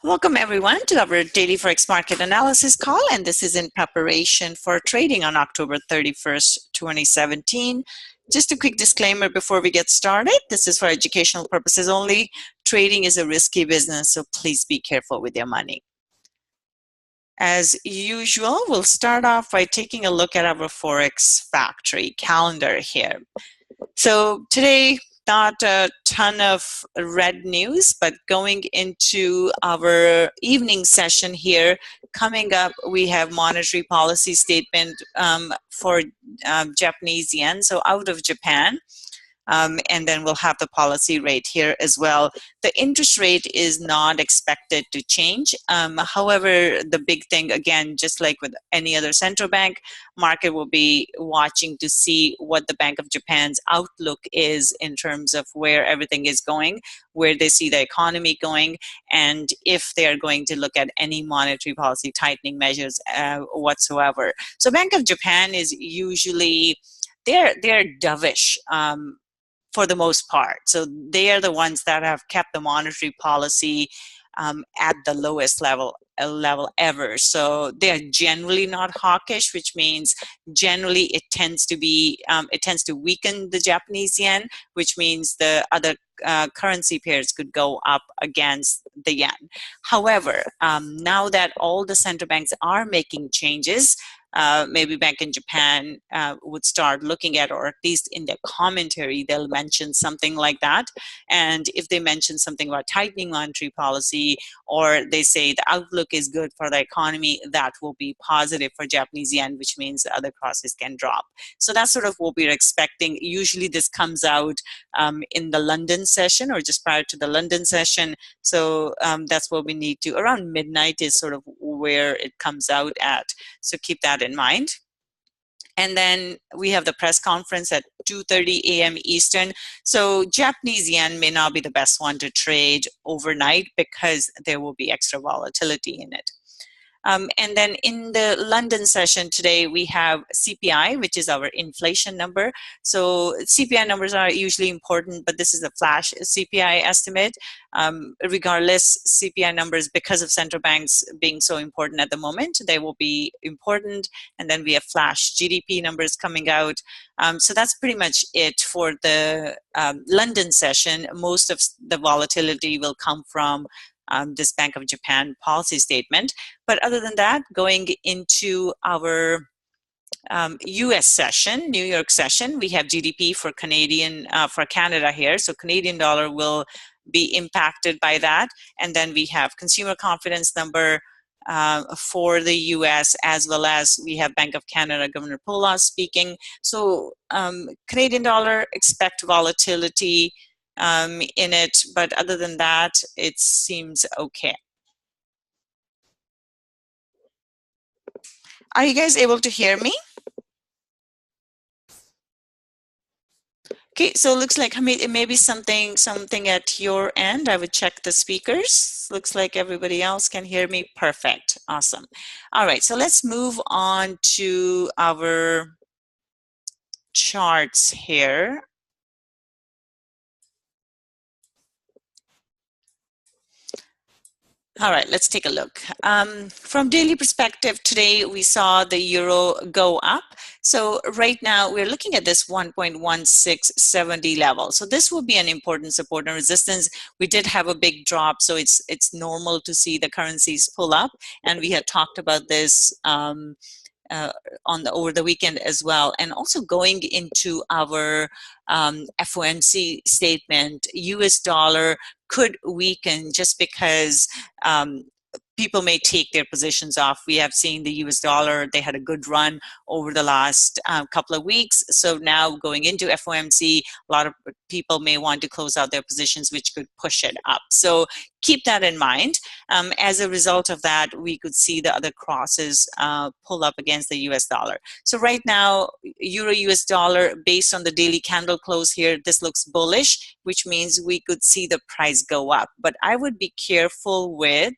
Welcome everyone to our daily Forex market analysis call, and this is in preparation for trading on October 31st, 2017. Just a quick disclaimer before we get started. This is for educational purposes only. Trading is a risky business, so please be careful with your money. As usual, we'll start off by taking a look at our Forex factory calendar here. So today, not a ton of red news, but going into our evening session here, coming up, we have monetary policy statement for Japanese yen, so out of Japan. And then we'll have the policy rate here as well. The interest rate is not expected to change. However, the big thing, again, just like with any other central bank, market will be watching to see what the Bank of Japan's outlook is in terms of where everything is going, where they see the economy going, and if they are going to look at any monetary policy tightening measures whatsoever. So Bank of Japan is usually, they're dovish. For the most part. So they are the ones that have kept the monetary policy at the lowest level ever. So they are generally not hawkish, which means generally it tends to be, it tends to weaken the Japanese yen, which means the other currency pairs could go up against the yen. However, now that all the central banks are making changes, maybe Bank in Japan would start looking at, or at least in their commentary, they'll mention something like that. And if they mention something about tightening monetary policy, or they say the outlook is good for the economy, that will be positive for Japanese yen, which means the other crosses can drop. So that's sort of what we're expecting. Usually this comes out in the London session or just prior to the London session. So that's what we need to, around midnight is sort of where it comes out at. So keep that in mind. And then we have the press conference at 2:30 a.m. Eastern. So Japanese yen may not be the best one to trade overnight because there will be extra volatility in it. And then in the London session today, we have CPI, which is our inflation number. So CPI numbers are usually important, but this is a flash CPI estimate. Regardless, CPI numbers, because of central banks being so important at the moment, they will be important. And then we have flash GDP numbers coming out. So that's pretty much it for the London session. Most of the volatility will come from this Bank of Japan policy statement. But other than that, going into our US session, New York session, we have GDP for Canada here. So Canadian dollar will be impacted by that. And then we have consumer confidence number for the US, as well as we have Bank of Canada Governor Pola speaking. So Canadian dollar, expect volatility in it, but other than that, it seems okay. Are you guys able to hear me? Okay, so it looks like it may be something at your end. I would check the speakers. Looks like everybody else can hear me. Perfect. Awesome. All right, so let's move on to our charts here. All right, let's take a look. From daily perspective, today we saw the euro go up. So right now we're looking at this 1.1670 level. So this will be an important support and resistance. We did have a big drop, so it's normal to see the currencies pull up. And we had talked about this over the weekend as well. And also going into our FOMC statement, US dollar could weaken just because people may take their positions off. We have seen the US dollar, they had a good run over the last couple of weeks. So now going into FOMC, a lot of people may want to close out their positions, which could push it up. So keep that in mind. As a result of that, we could see the other crosses pull up against the US dollar. So right now, Euro US dollar, based on the daily candle close here, this looks bullish, which means we could see the price go up. But I would be careful with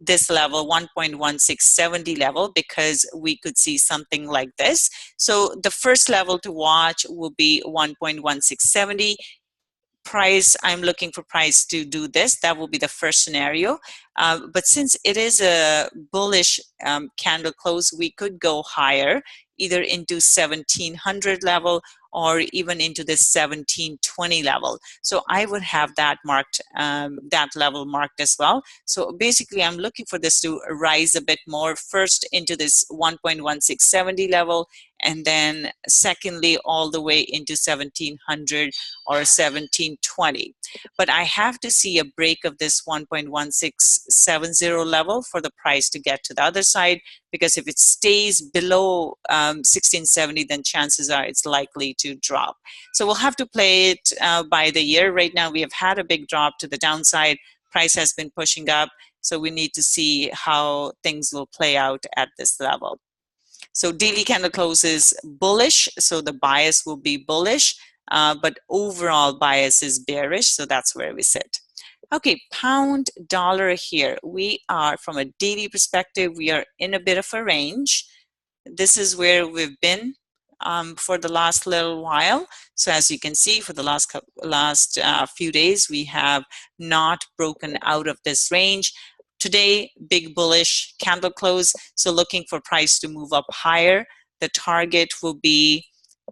this level, 1.1670 level, because we could see something like this. So the first level to watch will be 1.1670. price, I'm looking for price to do this. That will be the first scenario. But since it is a bullish candle close, we could go higher, either into 1700 level or even into the 1720 level. So I would have that marked, that level marked as well. So basically I'm looking for this to rise a bit more, first into this 1.1670 level, and then secondly all the way into 1700 or 1720. But I have to see a break of this 1.1670 level for the price to get to the other side, because if it stays below 1670, then chances are it's likely to drop. So we'll have to play it by the year. Right now we have had a big drop to the downside. Price has been pushing up, so we need to see how things will play out at this level. So daily candle close is bullish, so the bias will be bullish, but overall bias is bearish, so that's where we sit. Okay, pound dollar here. We are, from a daily perspective, we are in a bit of a range. This is where we've been for the last little while. So as you can see, for the last few days, we have not broken out of this range. Today, big bullish candle close, so looking for price to move up higher. The target will be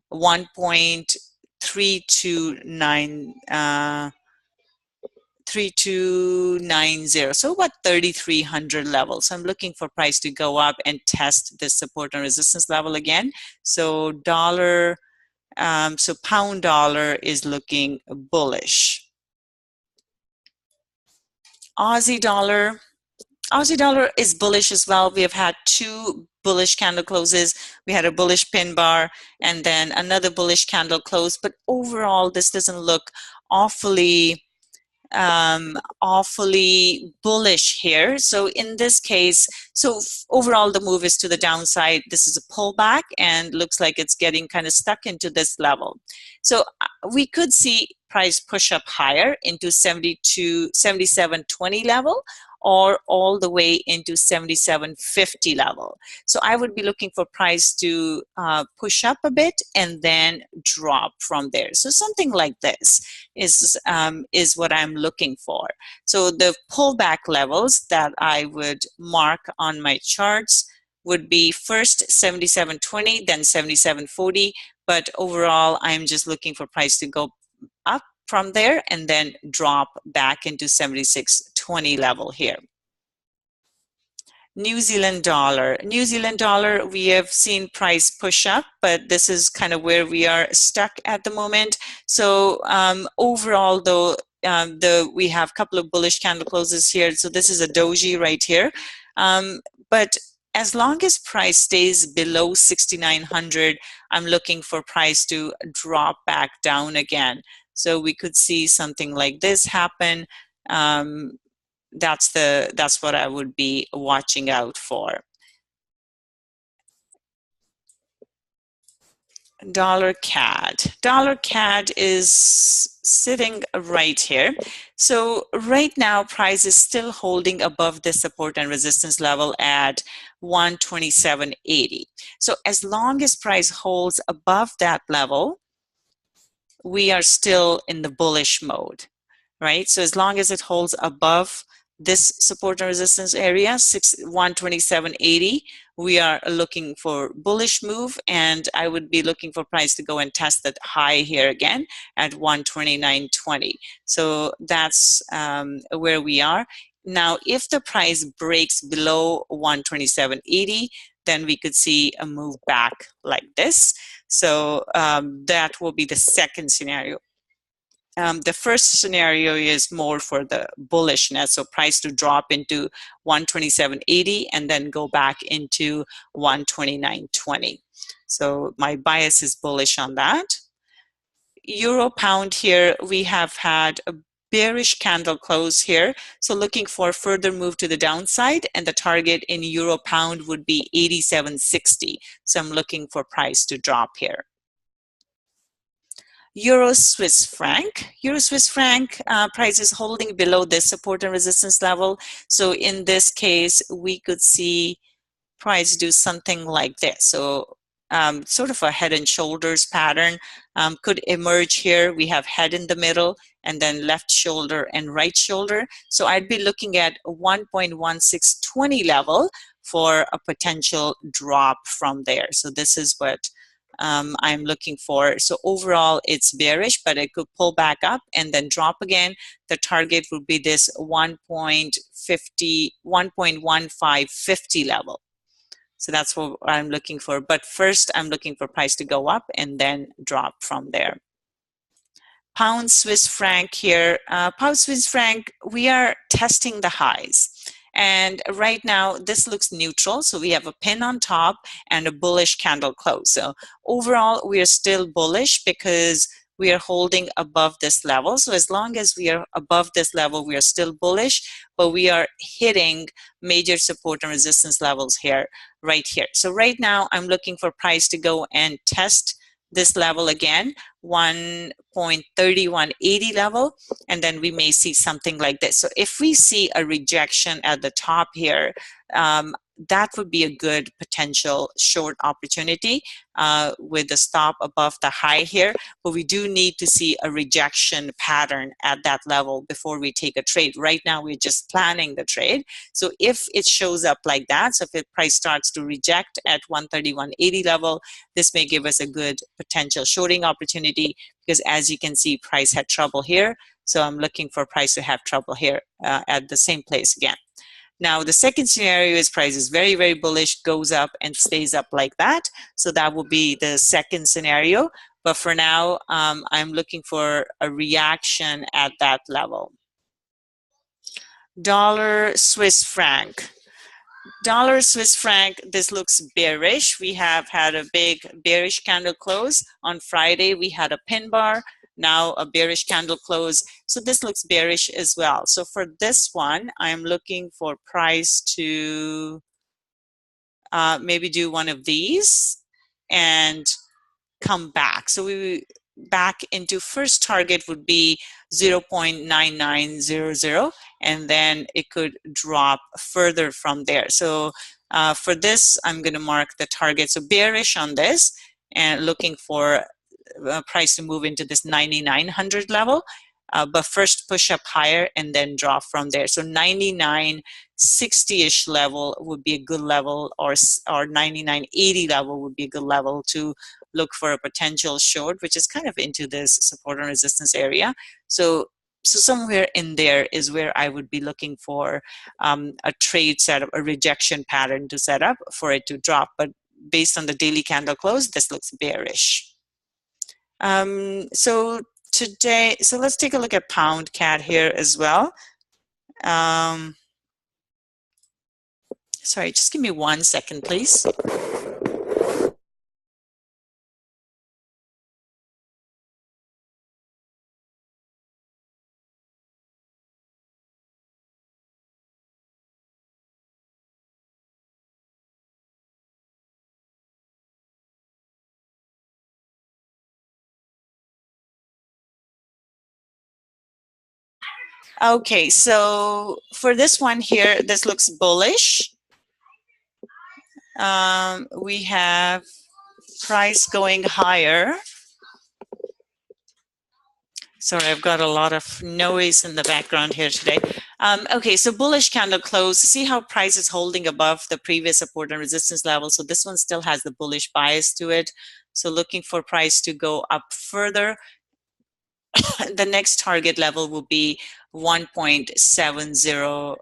3290, so about 3300 levels. So I'm looking for price to go up and test this support and resistance level again. So dollar, so pound dollar is looking bullish. Aussie dollar is bullish as well. We have had two bullish candle closes. We had a bullish pin bar and then another bullish candle close, but overall this doesn't look awfully bullish here. So in this case, so overall the move is to the downside. This is a pullback and looks like it's getting kind of stuck into this level. So we could see price push up higher into 7720 level, or all the way into 7750 level. So I would be looking for price to push up a bit and then drop from there. So something like this is what I'm looking for. So the pullback levels that I would mark on my charts would be first 7720, then 7740, but overall I'm just looking for price to go up from there and then drop back into 7620 level here. New Zealand dollar. New Zealand dollar, we have seen price push up, but this is kind of where we are stuck at the moment. So overall though, we have a couple of bullish candle closes here. So this is a doji right here. But as long as price stays below 6,900, I'm looking for price to drop back down again. So we could see something like this happen. That's what I would be watching out for. Dollar CAD. Dollar CAD is sitting right here. So right now price is still holding above the support and resistance level at 127.80. So as long as price holds above that level, we are still in the bullish mode, right? So as long as it holds above this support and resistance area, 127.80, we are looking for bullish move, and I would be looking for price to go and test that high here again at 129.20. So that's where we are. Now, if the price breaks below 127.80, then we could see a move back like this. So that will be the second scenario. The first scenario is more for the bullishness, so price to drop into 127.80 and then go back into 129.20. So my bias is bullish on that. Euro pound here, we have had a bearish candle close here, so looking for further move to the downside, and the target in euro pound would be 87.60. So I'm looking for price to drop here. Euro Swiss franc. Euro Swiss franc price is holding below this support and resistance level. So in this case, we could see price do something like this. So sort of a head and shoulders pattern could emerge here. We have head in the middle and then left shoulder and right shoulder. So I'd be looking at 1.1620 level for a potential drop from there. So this is what I'm looking for. So overall it's bearish, but it could pull back up and then drop again. The target would be this 1.1550 level. So that's what I'm looking for. But first, I'm looking for price to go up and then drop from there. Pound Swiss franc here. Pound Swiss franc, we are testing the highs. And right now, this looks neutral. So we have a pin on top and a bullish candle close. So overall, we are still bullish because we are holding above this level. So as long as we are above this level, we are still bullish, but we are hitting major support and resistance levels here, right here. So right now, I'm looking for price to go and test this level again, 1.3180 level, and then we may see something like this. So if we see a rejection at the top here, that would be a good potential short opportunity with the stop above the high here. But we do need to see a rejection pattern at that level before we take a trade. Right now, we're just planning the trade. So if it shows up like that, so if the price starts to reject at 131.80 level, this may give us a good potential shorting opportunity because as you can see, price had trouble here. So I'm looking for price to have trouble here at the same place again. Now, the second scenario is price is very, very bullish, goes up and stays up like that. So that will be the second scenario. But for now, I'm looking for a reaction at that level. Dollar Swiss franc. Dollar Swiss franc, this looks bearish. We have had a big bearish candle close. On Friday, we had a pin bar. Now a bearish candle close. So this looks bearish as well. So for this one, I'm looking for price to maybe do one of these and come back. So we back into first target would be 0.9900, and then it could drop further from there. So for this, I'm going to mark the target. So bearish on this and looking for price to move into this 9,900 level. But first push up higher and then drop from there. So 99.60-ish level would be a good level, or 99.80 level would be a good level to look for a potential short, which is kind of into this support and resistance area. So somewhere in there is where I would be looking for a trade setup, a rejection pattern to set up for it to drop. But based on the daily candle close, this looks bearish. So today, so let's take a look at pound CAD here as well. Sorry, just give me 1 second, please. Okay, so for this one here, this looks bullish. We have price going higher. Sorry, I've got a lot of noise in the background here today. Okay, so bullish candle close. See how price is holding above the previous support and resistance level. So this one still has the bullish bias to it. So looking for price to go up further. The next target level will be 1.70,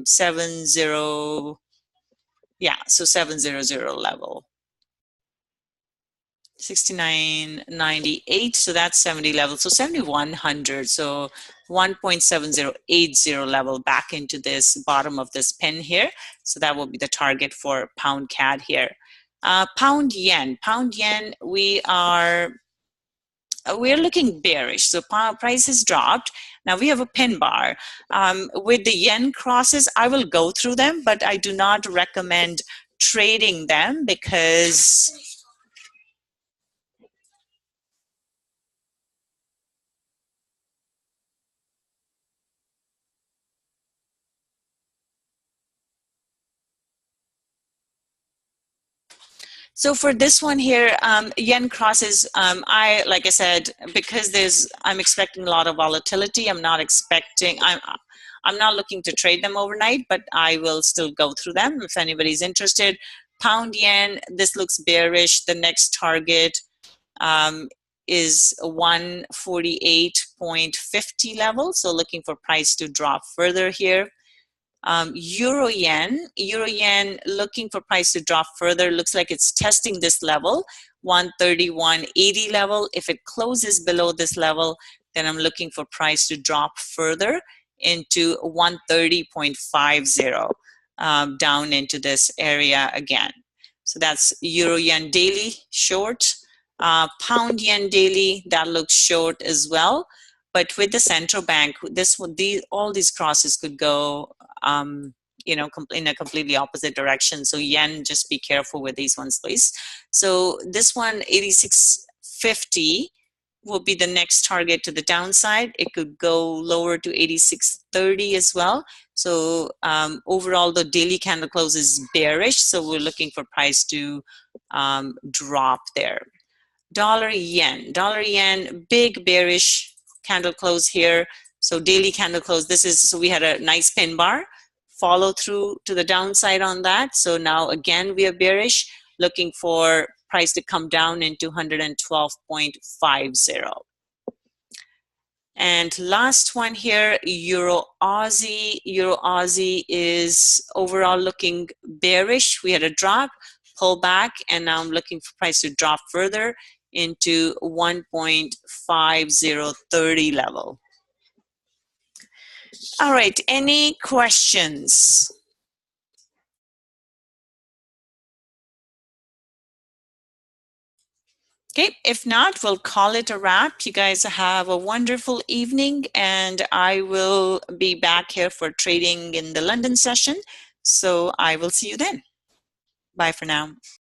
700 level. 69.98, so that's 70 level. So 7,100, so 1.7080 level back into this bottom of this pin here. So that will be the target for pound CAD here. Pound yen, we're looking bearish. So price has dropped. Now we have a pin bar. With the yen crosses, I will go through them, but I do not recommend trading them because So for this one here, yen crosses, like I said, because I'm expecting a lot of volatility. I'm not looking to trade them overnight, but I will still go through them if anybody's interested. Pound yen, this looks bearish. The next target is 148.50 level. So looking for price to drop further here. Euro yen looking for price to drop further. Looks like it's testing this level, 131.80 level. If it closes below this level, then I'm looking for price to drop further into 130.50, down into this area again. So that's Euro yen daily short. Pound yen daily, that looks short as well. But with the central bank, all these crosses could go, you know, in a completely opposite direction. So yen, just be careful with these ones, please. So this one, 86.50, will be the next target to the downside. It could go lower to 86.30 as well. So overall, the daily candle close is bearish. So we're looking for price to drop there. Dollar yen, big bearish candle close here. So daily candle close, so we had a nice pin bar, follow through to the downside on that. So now again, we are bearish, looking for price to come down into 112.50. And last one here, Euro Aussie. Euro Aussie is overall looking bearish. We had a drop, pull back, and now I'm looking for price to drop further into 1.5030 level. All right, any questions? Okay, if not, we'll call it a wrap. You guys have a wonderful evening, and I will be back here for trading in the London session. So I will see you then. Bye for now.